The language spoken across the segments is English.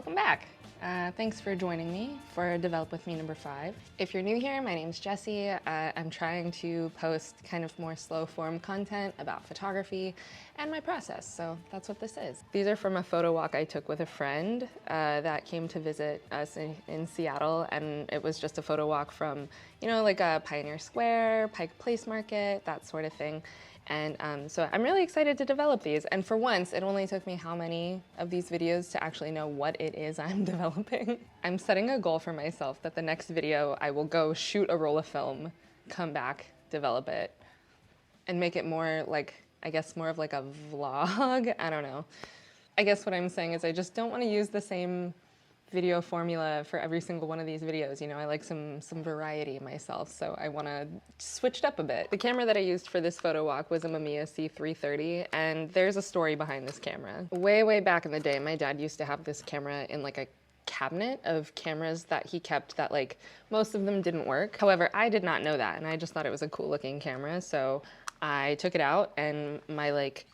welcome back. Thanks for joining me for Develop With Me number 5. If you're new here, my name's Jessie. I'm trying to post kind of more slow form content about photography and my process, so that's what this is. These are from a photo walk I took with a friend that came to visit us in Seattle, and it was just a photo walk from, you know, like a Pioneer Square, Pike Place Market, that sort of thing. And so I'm really excited to develop these. And for once, it only took me how many of these videos to actually know what it is I'm developing. I'm setting a goal for myself that the next video I will go shoot a roll of film, come back, develop it, and make it more like, I guess more of like a vlog. I don't know. I guess what I'm saying is I just don't want to use the same video formula for every single one of these videos. You know, I like some variety myself, so I want to switch it up a bit. The camera that I used for this photo walk was a Mamiya C330, and there's a story behind this camera. Way back in the day, my dad used to have this camera in like a cabinet of cameras that he kept that like most of them didn't work. However, I did not know that, and I just thought it was a cool looking camera, so I took it out, and my like,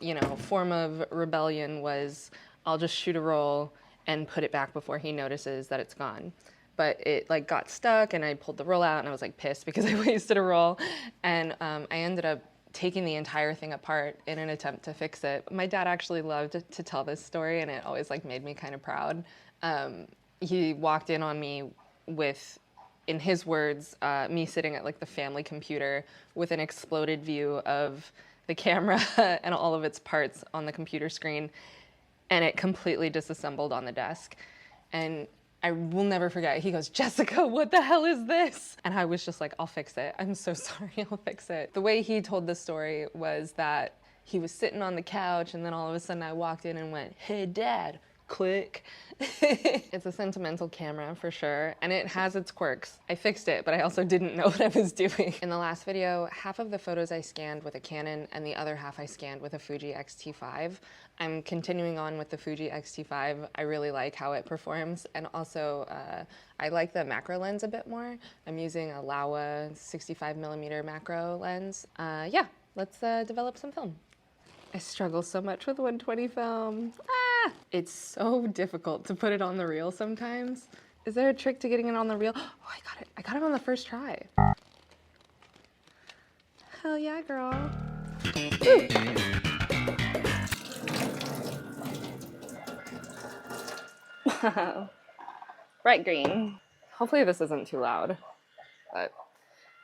you know, form of rebellion was I'll just shoot a roll and put it back before he notices that it's gone. But it like got stuck, and I pulled the roll out, and I was like pissed because I wasted a roll. And I ended up taking the entire thing apart in an attempt to fix it. My dad actually loved to tell this story, and it always like made me kind of proud. He walked in on me with, in his words, me sitting at like the family computer with an exploded view of the camera and all of its parts on the computer screen. And it completely disassembled on the desk. And I will never forget, he goes, "Jessica, what the hell is this?" And I was just like, "I'll fix it. I'm so sorry, I'll fix it." The way he told the story was that he was sitting on the couch, and then all of a sudden I walked in and went, "Hey, Dad." Click. It's a sentimental camera for sure, and it has its quirks. I fixed it, but I also didn't know what I was doing. In the last video, half of the photos I scanned with a Canon, and the other half I scanned with a Fuji X-T5. I'm continuing on with the Fuji X-T5. I really like how it performs, and also I like the macro lens a bit more. I'm using a Laowa 65mm macro lens. Yeah, let's develop some film. I struggle so much with 120 film. It's so difficult to put it on the reel sometimes. Is there a trick to getting it on the reel? Oh, I got it. I got it on the first try. Hell yeah, girl. Bright green. Hopefully this isn't too loud, but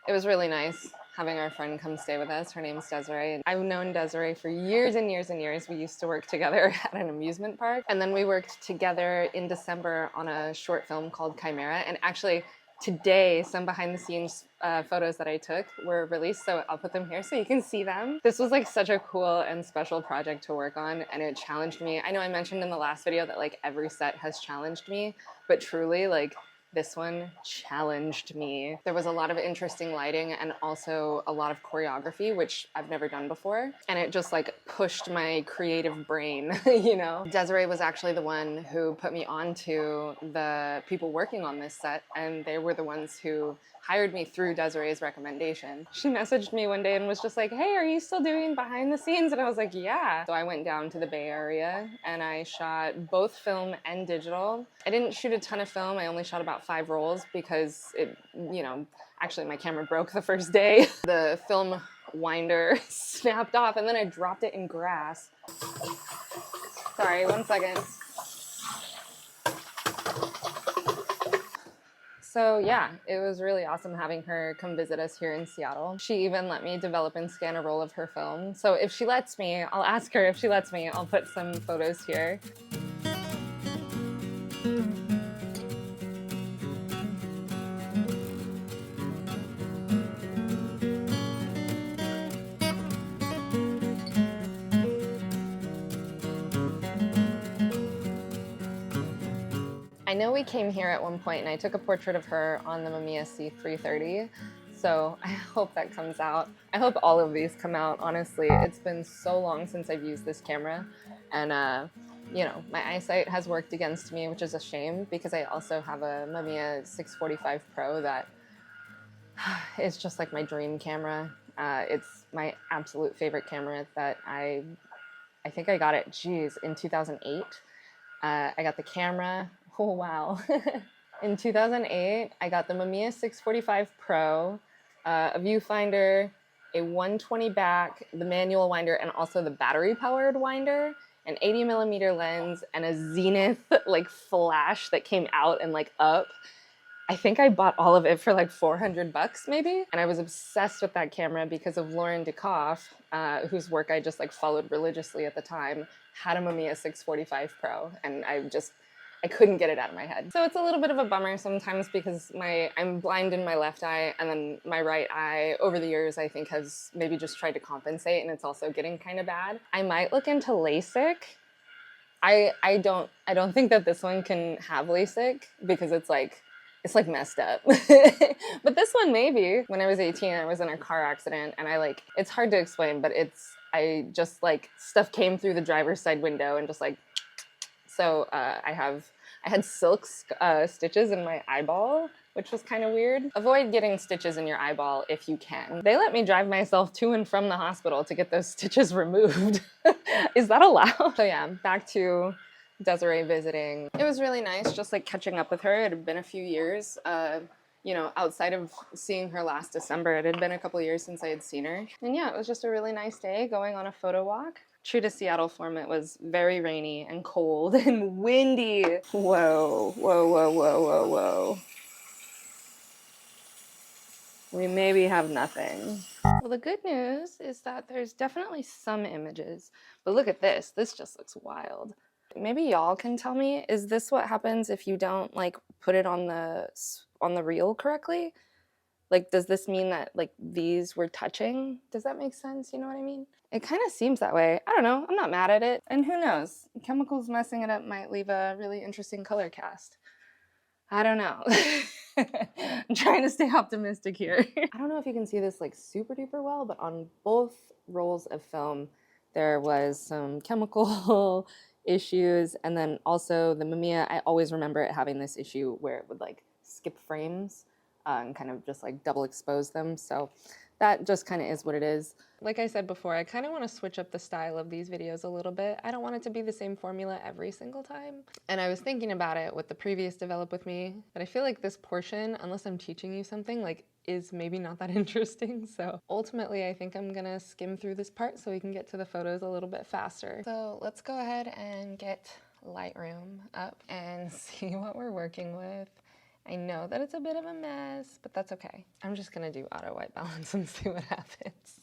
it was really nice having our friend come stay with us. Her name's Desiree, and I've known Desiree for years and years and years. We used to work together at an amusement park, and then we worked together in December on a short film called Chimera, and actually today some behind the scenes photos that I took were released, so I'll put them here so you can see them. This was like such a cool and special project to work on, and it challenged me. I know I mentioned in the last video that like every set has challenged me, but truly like this one challenged me. There was a lot of interesting lighting and also a lot of choreography, which I've never done before. And it just like pushed my creative brain, you know? Desiree was actually the one who put me onto the people working on this set, and they were the ones who hired me through Desiree's recommendation. She messaged me one day and was just like, "Hey, are you still doing behind the scenes?" And I was like, "Yeah." So I went down to the Bay Area and I shot both film and digital. I didn't shoot a ton of film. I only shot about 5 rolls because it, you know, actually my camera broke the first day. The film winder snapped off, and then I dropped it in grass. Sorry, 1 second. So yeah, it was really awesome having her come visit us here in Seattle. She even let me develop and scan a roll of her film. So if she lets me, I'll ask her if she lets me, I'll put some photos here. I know we came here at one point and I took a portrait of her on the Mamiya C330, so I hope that comes out. I hope all of these come out, honestly. It's been so long since I've used this camera, and you know, my eyesight has worked against me, which is a shame because I also have a Mamiya 645 Pro that is just like my dream camera. It's my absolute favorite camera that I think I got it, geez, in 2008. I got the camera. Oh, wow. In 2008, I got the Mamiya 645 Pro, a viewfinder, a 120 back, the manual winder, and also the battery-powered winder, an 80mm lens, and a zenith like flash that came out and like up. I think I bought all of it for like 400 bucks maybe. And I was obsessed with that camera because of Lauren DeKoff, whose work I just like followed religiously at the time, had a Mamiya 645 Pro, and I couldn't get it out of my head. So it's a little bit of a bummer sometimes because I'm blind in my left eye, and then my right eye over the years I think has maybe just tried to compensate, and it's also getting kind of bad. I might look into LASIK. I don't think that this one can have LASIK because it's like messed up. But this one maybe. When I was 18, I was in a car accident, and it's hard to explain, but I just like stuff came through the driver's side window and just like, so I had silk stitches in my eyeball, which was kind of weird. Avoid getting stitches in your eyeball if you can. They let me drive myself to and from the hospital to get those stitches removed. Is that allowed? So yeah, back to Desiree visiting. It was really nice just like catching up with her. It had been a few years. You know, outside of seeing her last December, it had been a couple years since I had seen her. And yeah, it was just a really nice day going on a photo walk. True to Seattle form, it was very rainy and cold and windy. Whoa, whoa, whoa, whoa, whoa, whoa. We maybe have nothing. Well, the good news is that there's definitely some images, but look at this. This just looks wild. Maybe y'all can tell me, is this what happens if you don't like put it on the reel correctly? Like, does this mean that like these were touching? Does that make sense? You know what I mean? It kind of seems that way. I don't know. I'm not mad at it. And who knows? Chemicals messing it up might leave a really interesting color cast. I don't know. I'm trying to stay optimistic here. I don't know if you can see this like super duper well, but on both rolls of film, there was some chemical issues. And then also the Mamiya, I always remember it having this issue where it would like skip frames and kind of just like double expose them. So that just kind of is what it is. Like I said before, I kind of want to switch up the style of these videos a little bit. I don't want it to be the same formula every single time. And I was thinking about it with the previous Develop With Me, but I feel like this portion, unless I'm teaching you something, like is maybe not that interesting. So ultimately, I think I'm gonna skim through this part so we can get to the photos a little bit faster. So let's go ahead and get Lightroom up and see what we're working with. I know that it's a bit of a mess, but that's okay. I'm just gonna do auto white balance and see what happens.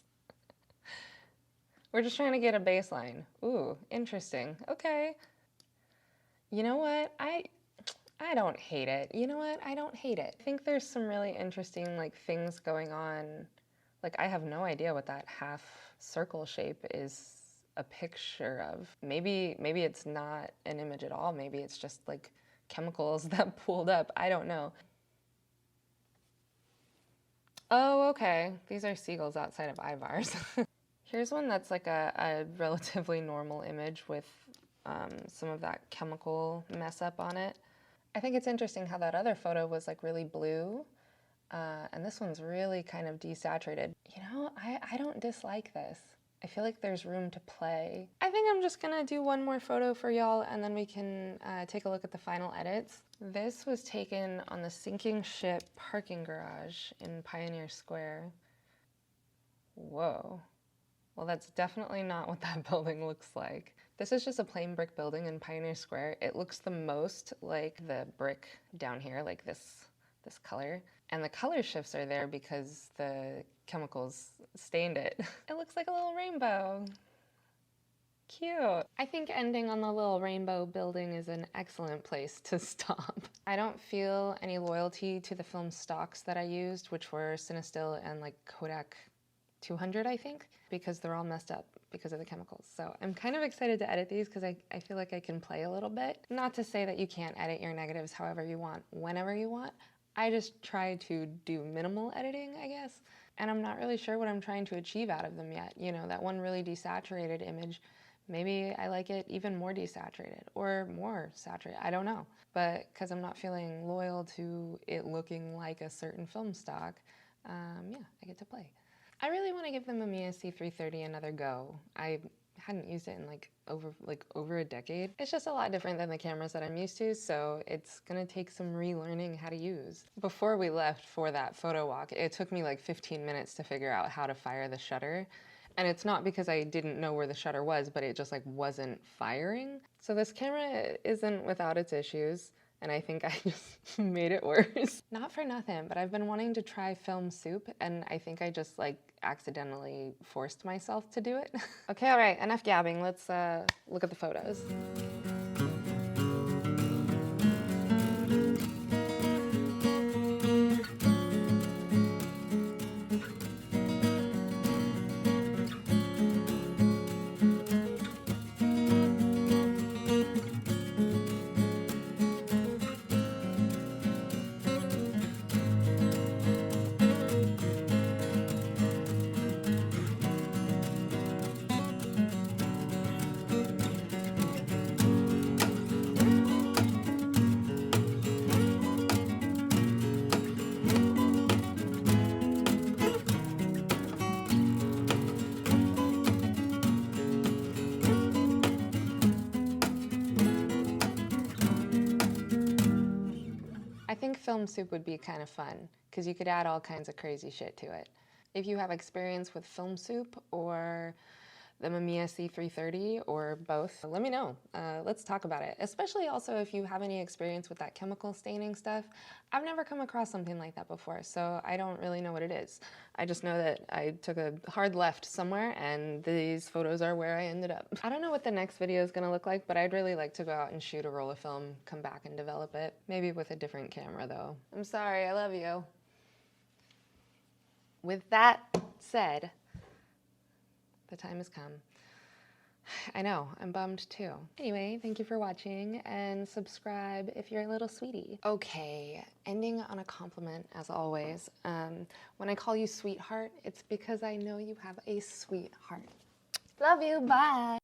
We're just trying to get a baseline. Ooh, interesting. Okay. You know what? I don't hate it. You know what? I don't hate it. I think there's some really interesting like things going on. Like I have no idea what that half circle shape is a picture of. Maybe it's not an image at all. Maybe it's just like chemicals that pooled up. I don't know. Oh, okay. These are seagulls outside of Ivars. Here's one that's like a relatively normal image with some of that chemical mess up on it. I think it's interesting how that other photo was like really blue, and this one's really kind of desaturated. You know, I don't dislike this. I feel like there's room to play. I think I'm just gonna do one more photo for y'all and then we can take a look at the final edits. This was taken on the sinking ship parking garage in Pioneer Square. Whoa. Well, that's definitely not what that building looks like. This is just a plain brick building in Pioneer Square. It looks the most like the brick down here, like this color. And the color shifts are there because the chemicals stained it. It looks like a little rainbow. Cute. I think ending on the little rainbow building is an excellent place to stop. I don't feel any loyalty to the film stocks that I used, which were Cinestill and like Kodak 200, I think, because they're all messed up because of the chemicals. So I'm kind of excited to edit these because I feel like I can play a little bit. Not to say that you can't edit your negatives however you want, whenever you want. I just try to do minimal editing, I guess. And I'm not really sure what I'm trying to achieve out of them yet. You know, that one really desaturated image, maybe I like it even more desaturated or more saturated, I don't know. But because I'm not feeling loyal to it looking like a certain film stock, yeah, I get to play. I really want to give the Mamiya C330 another go. I hadn't used it in over a decade. It's just a lot different than the cameras that I'm used to, so it's gonna take some relearning how to use. Before we left for that photo walk, it took me like 15 minutes to figure out how to fire the shutter. And it's not because I didn't know where the shutter was, but it just like wasn't firing. So this camera isn't without its issues, and I think I just made it worse. Not for nothing, but I've been wanting to try film soup, and I think I just like accidentally forced myself to do it. Okay, all right, enough gabbing. Let's look at the photos. I think film soup would be kind of fun because you could add all kinds of crazy shit to it. If you have experience with film soup or the Mamiya C330 or both, let me know. Let's talk about it. Especially also if you have any experience with that chemical staining stuff. I've never come across something like that before, so I don't really know what it is. I just know that I took a hard left somewhere and these photos are where I ended up. I don't know what the next video is gonna look like, but I'd really like to go out and shoot a roll of film, come back and develop it. Maybe with a different camera though. I'm sorry, I love you. With that said, the time has come. I know, I'm bummed too. Anyway, thank you for watching and subscribe if you're a little sweetie. Okay, ending on a compliment as always. When I call you sweetheart, it's because I know you have a sweet heart. Love you, bye.